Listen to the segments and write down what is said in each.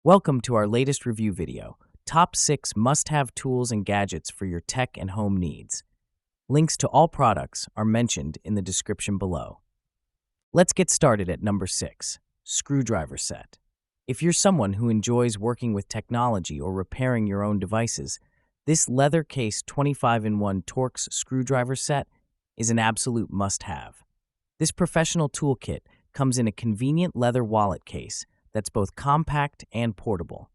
Welcome to our latest review video, Top 6 Must-Have Tools and Gadgets for Your Tech and Home Needs. Links to all products are mentioned in the description below. Let's get started at number 6, Screwdriver Set. If you're someone who enjoys working with technology or repairing your own devices, this leather case 25-in-1 Torx screwdriver set is an absolute must-have. This professional toolkit comes in a convenient leather wallet case that's both compact and portable.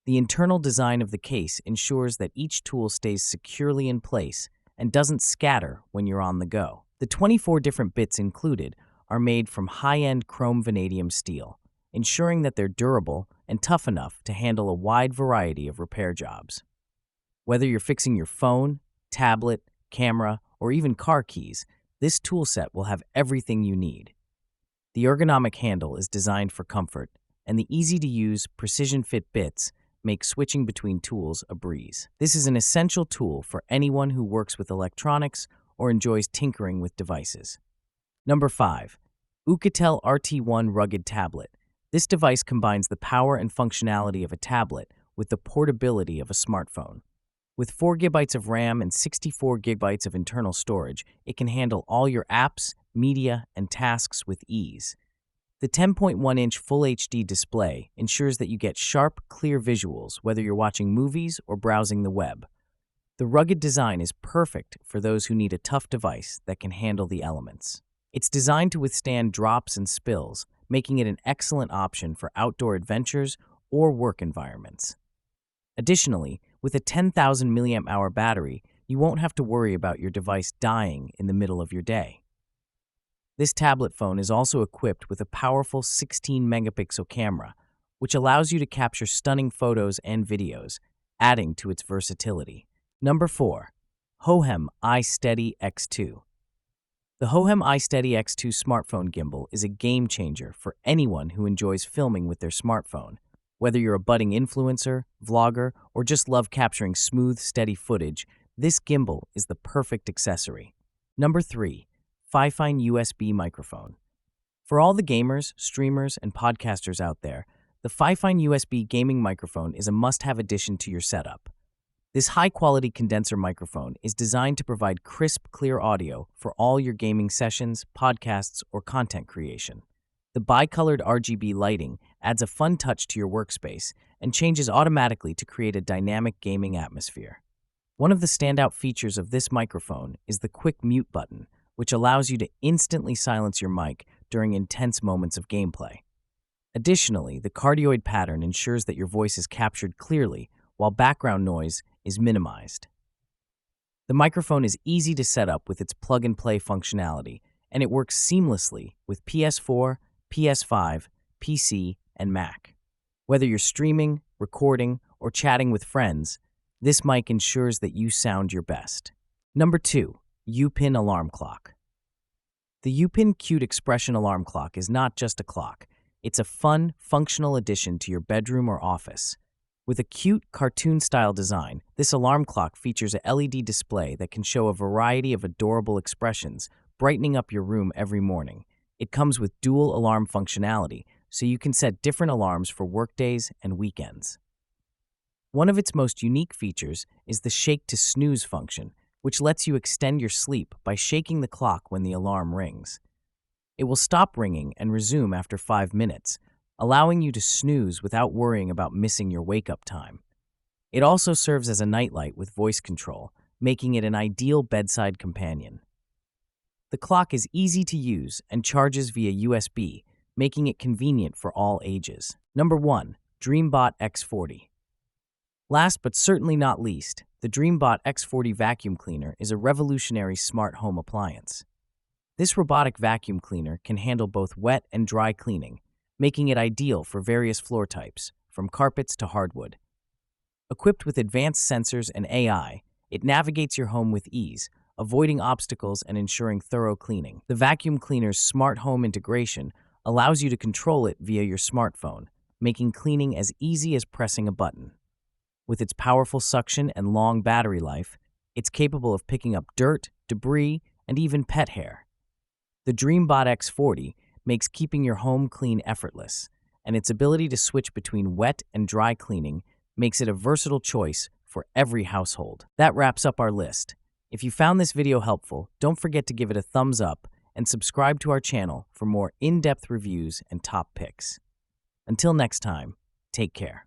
The internal design of the case ensures that each tool stays securely in place and doesn't scatter when you're on the go. The 24 different bits included are made from high-end chrome vanadium steel, ensuring that they're durable and tough enough to handle a wide variety of repair jobs. Whether you're fixing your phone, tablet, camera, or even car keys, this tool set will have everything you need. The ergonomic handle is designed for comfort, and the easy-to-use, precision-fit bits make switching between tools a breeze. This is an essential tool for anyone who works with electronics or enjoys tinkering with devices. Number 5. Oukitel RT1 Rugged Tablet. This device combines the power and functionality of a tablet with the portability of a smartphone. With 4 GB of RAM and 64 GB of internal storage, it can handle all your apps, media, and tasks with ease. The 10.1-inch Full HD display ensures that you get sharp, clear visuals whether you're watching movies or browsing the web. The rugged design is perfect for those who need a tough device that can handle the elements. It's designed to withstand drops and spills, making it an excellent option for outdoor adventures or work environments. Additionally, with a 10,000 mAh battery, you won't have to worry about your device dying in the middle of your day. This tablet phone is also equipped with a powerful 16-megapixel camera, which allows you to capture stunning photos and videos, adding to its versatility. Number 4. Hohem iSteady X2. The Hohem iSteady X2 smartphone gimbal is a game-changer for anyone who enjoys filming with their smartphone. Whether you're a budding influencer, vlogger, or just love capturing smooth, steady footage, this gimbal is the perfect accessory. Number 3. FIFINE USB Microphone. For all the gamers, streamers, and podcasters out there, the FIFINE USB gaming microphone is a must-have addition to your setup. This high-quality condenser microphone is designed to provide crisp, clear audio for all your gaming sessions, podcasts, or content creation. The bi-colored RGB lighting adds a fun touch to your workspace and changes automatically to create a dynamic gaming atmosphere. One of the standout features of this microphone is the quick mute button, which allows you to instantly silence your mic during intense moments of gameplay. Additionally, the cardioid pattern ensures that your voice is captured clearly while background noise is minimized. The microphone is easy to set up with its plug-and-play functionality, and it works seamlessly with PS4, PS5, PC, and Mac. Whether you're streaming, recording, or chatting with friends, this mic ensures that you sound your best. Number 2. Youpin Alarm Clock. The Youpin Cute Expression Alarm Clock is not just a clock. It's a fun, functional addition to your bedroom or office. With a cute, cartoon-style design, this alarm clock features a LED display that can show a variety of adorable expressions, brightening up your room every morning. It comes with dual alarm functionality, so you can set different alarms for workdays and weekends. One of its most unique features is the Shake to Snooze function, which lets you extend your sleep by shaking the clock when the alarm rings. It will stop ringing and resume after 5 minutes, allowing you to snooze without worrying about missing your wake-up time. It also serves as a nightlight with voice control, making it an ideal bedside companion. The clock is easy to use and charges via USB, making it convenient for all ages. Number 1. Dreame Bot X40. Last but certainly not least, the Dreame Bot X40 vacuum cleaner is a revolutionary smart home appliance. This robotic vacuum cleaner can handle both wet and dry cleaning, making it ideal for various floor types, from carpets to hardwood. Equipped with advanced sensors and AI, it navigates your home with ease, avoiding obstacles and ensuring thorough cleaning. The vacuum cleaner's smart home integration allows you to control it via your smartphone, making cleaning as easy as pressing a button. With its powerful suction and long battery life, it's capable of picking up dirt, debris, and even pet hair. The Dreame Bot X40 makes keeping your home clean effortless, and its ability to switch between wet and dry cleaning makes it a versatile choice for every household. That wraps up our list. If you found this video helpful, don't forget to give it a thumbs up and subscribe to our channel for more in-depth reviews and top picks. Until next time, take care.